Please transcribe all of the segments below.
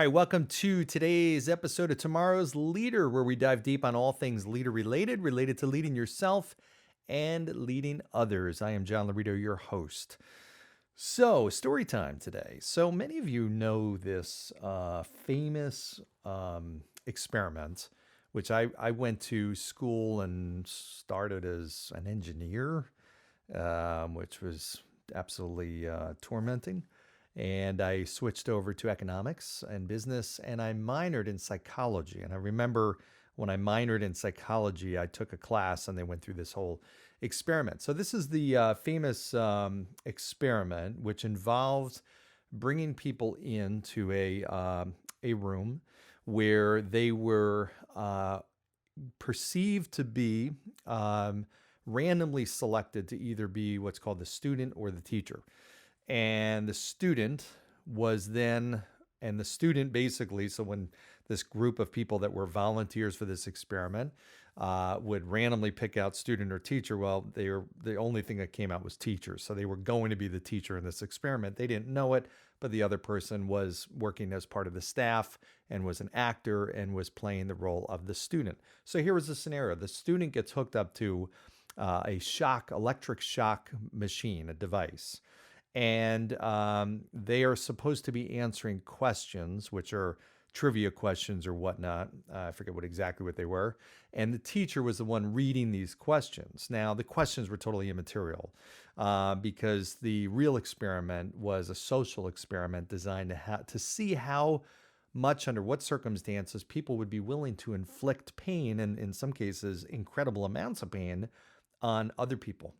right, welcome to today's episode of Tomorrow's Leader, where we dive deep on all things leader related to leading yourself and leading others. I am John Laredo, your host. So, story time today. So, many of you know this famous experiment, which I went to school and started as an engineer, which was absolutely tormenting. And I switched over to economics and business, and I minored in psychology. And I remember when I minored in psychology, I took a class and they went through this whole experiment. So, this is the famous experiment, which involved bringing people into a room where they were perceived to be randomly selected to either be what's called the student or the teacher. And the student was then, and the student basically, so when this group of people that were volunteers for this experiment would randomly pick out student or teacher, well, the only thing that came out was teacher. So they were going to be the teacher in this experiment. They didn't know it, but the other person was working as part of the staff and was an actor and was playing the role of the student. So here was the scenario. The student gets hooked up to a electric shock machine, a device. And they are supposed to be answering questions, which are trivia questions or whatnot. I forget exactly what they were. And the teacher was the one reading these questions. Now, the questions were totally immaterial because the real experiment was a social experiment designed to see how much, under what circumstances, people would be willing to inflict pain, and in some cases, incredible amounts of pain, on other people,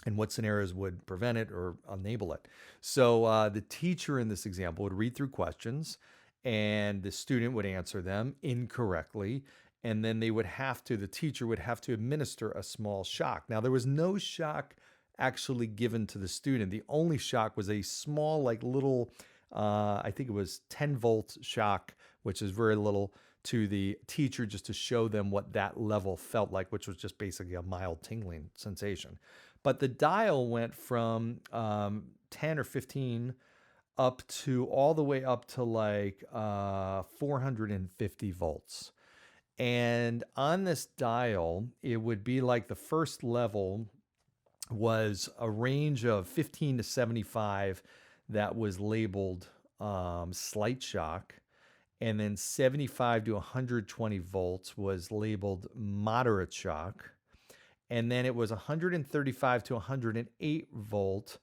and what scenarios would prevent it or enable it. So the teacher in this example would read through questions, and the student would answer them incorrectly. And then the teacher would have to administer a small shock. Now, there was no shock actually given to the student. The only shock was a small, like little, I think it was 10-volt shock, which is very little, to the teacher, just to show them what that level felt like, which was just basically a mild tingling sensation. But the dial went from 10 or 15 up to all the way up to like 450 volts. And on this dial, it would be like the first level was a range of 15 to 75 that was labeled slight shock. And then 75 to 120 volts was labeled moderate shock. And then it was 135 to 108 volt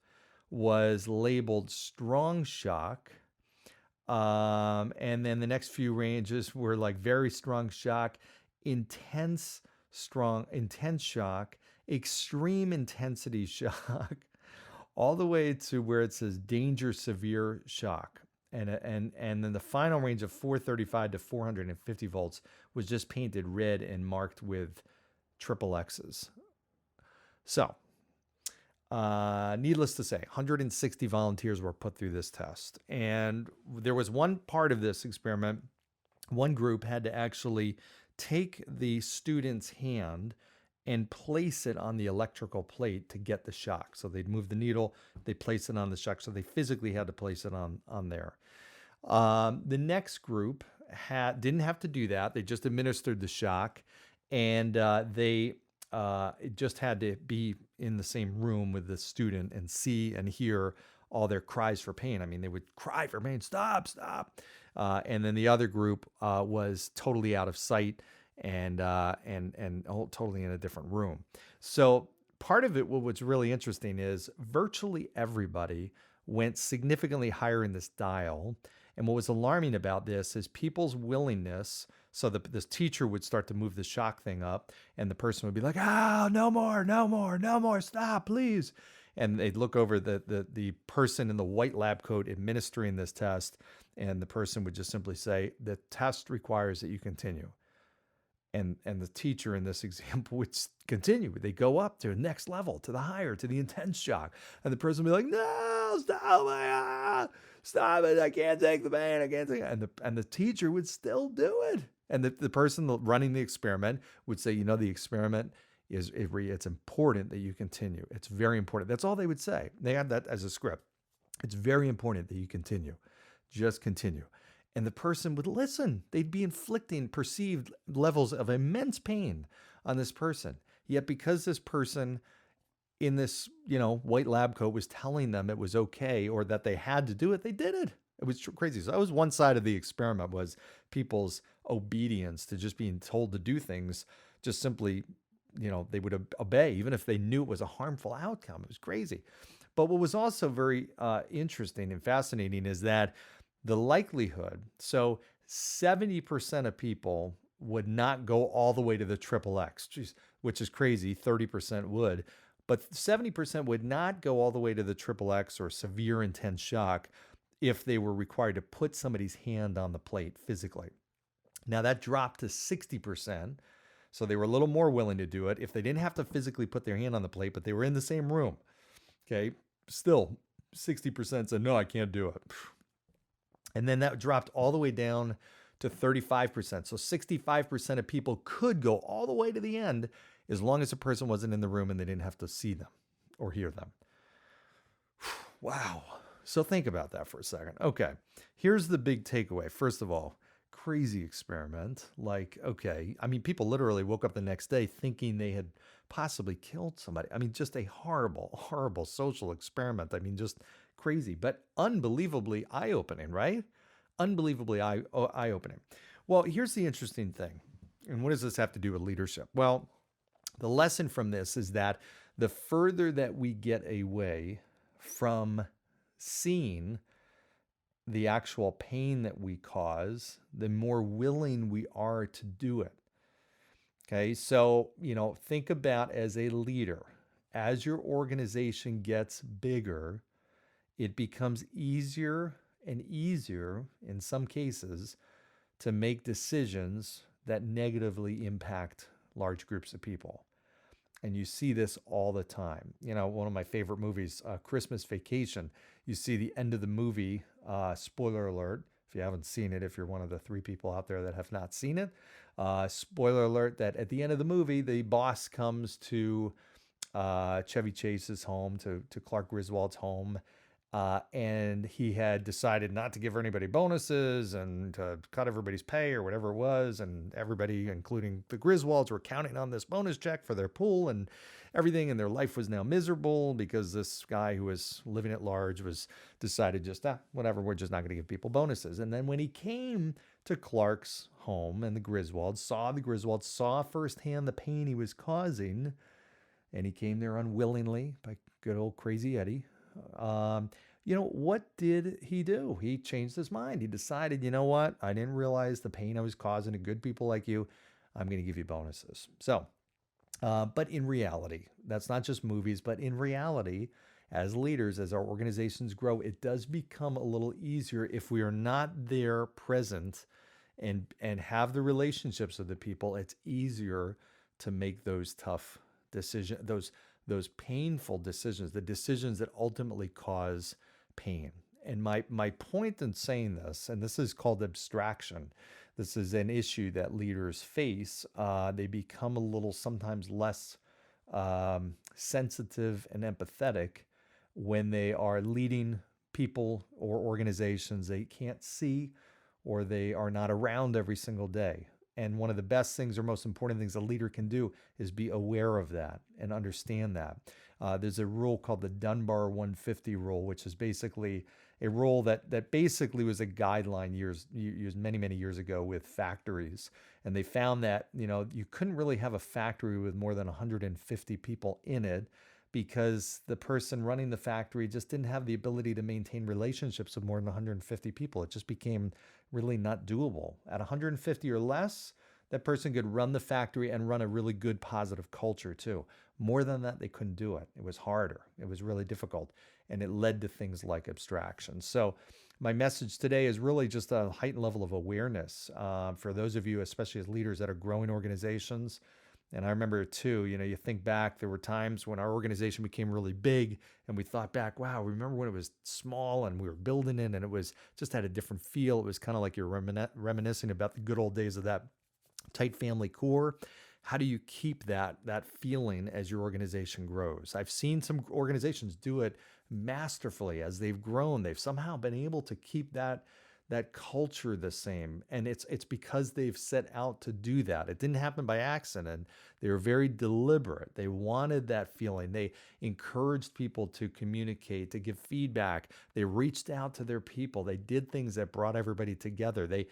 was labeled strong shock. And then the next few ranges were like very strong shock, intense shock, extreme intensity shock, all the way to where it says danger severe shock. And then the final range of 435 to 450 volts was just painted red and marked with triple X's. So, needless to say, 160 volunteers were put through this test. And there was one part of this experiment, one group had to actually take the student's hand and place it on the electrical plate to get the shock. So they'd move the needle, they place it on the shock. So they physically had to place it on there. The next group didn't have to do that. They just administered the shock, and they just had to be in the same room with the student and see and hear all their cries for pain. I mean, they would cry for pain, stop, stop. And then the other group was totally out of sight and totally in a different room. So part of it, what's really interesting is virtually everybody went significantly higher in this dial. And what was alarming about this is people's willingness. So this teacher would start to move the shock thing up, and the person would be like, no more, no more, no more, stop, please. And they'd look over the person in the white lab coat administering this test, and the person would just simply say, the test requires that you continue. And the teacher in this example would continue. They go up to the next level, to the higher, to the intense shock. And the person would be like, no, stop, stop it. I can't take the pain. I can't take it. And the teacher would still do it. And the person running the experiment would say, the experiment it's important that you continue. It's very important. That's all they would say. They had that as a script. It's very important that you continue. Just continue. and the person would listen. They'd be inflicting perceived levels of immense pain on this person. Yet because this person in this, white lab coat was telling them it was okay or that they had to do it, they did it. It was crazy. So that was one side of the experiment, was people's obedience to just being told to do things, just simply, they would obey, even if they knew it was a harmful outcome. It was crazy. But what was also very interesting and fascinating is that the likelihood, so 70% of people would not go all the way to the triple X, which is crazy. 30% would. But 70% would not go all the way to the triple X or severe intense shock if they were required to put somebody's hand on the plate physically. Now that dropped to 60%. So they were a little more willing to do it if they didn't have to physically put their hand on the plate, but they were in the same room. Okay. Still, 60% said, no, I can't do it. And then that dropped all the way down to 35%. So 65% of people could go all the way to the end as long as the person wasn't in the room and they didn't have to see them or hear them. Wow. So think about that for a second. Okay. Here's the big takeaway. First of all, crazy experiment. Like, okay. I mean, people literally woke up the next day thinking they had possibly killed somebody. I mean, just a horrible, horrible social experiment. I mean, just crazy, but unbelievably eye-opening, right? Unbelievably eye-opening. Well, here's the interesting thing. And what does this have to do with leadership? Well, the lesson from this is that the further that we get away from seeing the actual pain that we cause, the more willing we are to do it. Okay, so, think about, as a leader, as your organization gets bigger, it becomes easier and easier in some cases to make decisions that negatively impact large groups of people. And you see this all the time. One of my favorite movies, Christmas Vacation, you see the end of the movie, spoiler alert, if you haven't seen it, if you're one of the 3 people out there that have not seen it, spoiler alert, that at the end of the movie, the boss comes to Chevy Chase's home, to Clark Griswold's home, and he had decided not to give anybody bonuses and to cut everybody's pay or whatever it was. And everybody, including the Griswolds, were counting on this bonus check for their pool and everything. And their life was now miserable because this guy who was living at large was decided just, whatever, we're just not going to give people bonuses. And then when he came to Clark's home and the Griswolds saw firsthand the pain he was causing, and he came there unwillingly by good old Crazy Eddie. What did he do? He changed his mind. He decided, you know what? I didn't realize the pain I was causing to good people like you. I'm going to give you bonuses. So, but in reality, that's not just movies, but in reality, as leaders, as our organizations grow, it does become a little easier if we are not there present and have the relationships with the people. It's easier to make those tough decisions, those painful decisions, the decisions that ultimately cause pain. And my point in saying this, and this is called abstraction, this is an issue that leaders face. They become a little sometimes less sensitive and empathetic when they are leading people or organizations they can't see or they are not around every single day. And one of the best things or most important things a leader can do is be aware of that and understand that. There's a rule called the Dunbar 150 rule, which is basically a rule that basically was a guideline many years ago with factories. And they found that, you couldn't really have a factory with more than 150 people in it because the person running the factory just didn't have the ability to maintain relationships with more than 150 people. It just became really not doable. At 150 or less, that person could run the factory and run a really good positive culture too. More than that, they couldn't do it. It was harder. It was really difficult. And it led to things like abstraction. So my message today is really just a heightened level of awareness for those of you, especially as leaders that are growing organizations. And I remember too, you think back, there were times when our organization became really big and we thought back, wow, remember when it was small and we were building it and it was just had a different feel. It was kind of like you're reminiscing about the good old days of that tight family core. How do you keep that feeling as your organization grows? I've seen some organizations do it masterfully as they've grown. They've somehow been able to keep that that culture the same. And it's because they've set out to do that. It didn't happen by accident. They were very deliberate. They wanted that feeling. They encouraged people to communicate, to give feedback. They reached out to their people. They did things that brought everybody together. They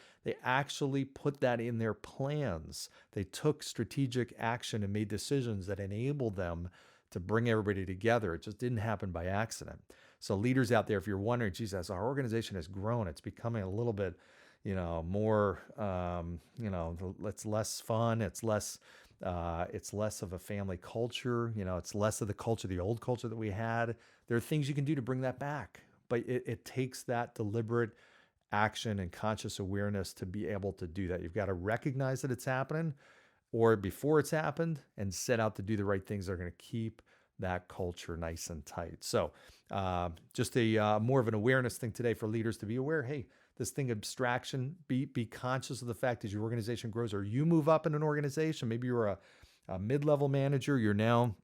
actually put that in their plans. They took strategic action and made decisions that enabled them to bring everybody together. It just didn't happen by accident. So leaders out there, if you're wondering, geez, as our organization has grown, it's becoming a little bit, more, it's less fun. It's less of a family culture. It's less of the culture, the old culture that we had. There are things you can do to bring that back, but it takes that deliberate action and conscious awareness to be able to do that. You've got to recognize that it's happening, or before it's happened, and set out to do the right things that are going to keep that culture nice and tight. So just a more of an awareness thing today for leaders to be aware, hey, this thing abstraction, be conscious of the fact as your organization grows or you move up in an organization. Maybe you're a mid-level manager, you're now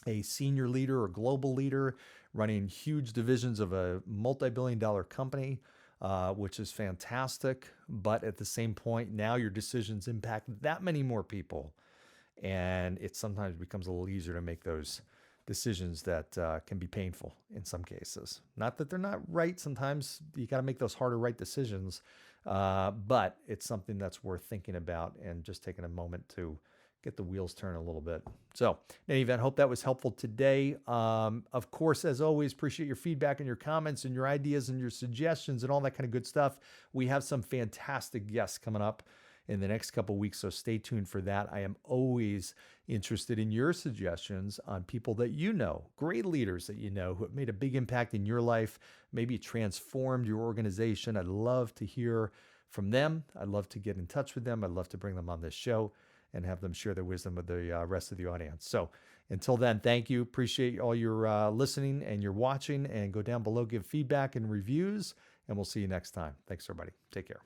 a senior leader or global leader running huge divisions of a multi-billion-dollar company, which is fantastic. But at the same point, now your decisions impact that many more people. And it sometimes becomes a little easier to make those decisions that can be painful in some cases. Not that they're not right. Sometimes you got to make those harder right decisions, but it's something that's worth thinking about and just taking a moment to get the wheels turning a little bit. So in any event, hope that was helpful today. Of course, as always, appreciate your feedback and your comments and your ideas and your suggestions and all that kind of good stuff. We have some fantastic guests coming up in the next couple of weeks, so stay tuned for that. I am always interested in your suggestions on people that you know, great leaders that you know who have made a big impact in your life, maybe transformed your organization. I'd love to hear from them. I'd love to get in touch with them. I'd love to bring them on this show and have them share their wisdom with the rest of the audience. So until then, thank you. Appreciate all your listening and your watching, and go down below, give feedback and reviews, and we'll see you next time. Thanks, everybody. Take care.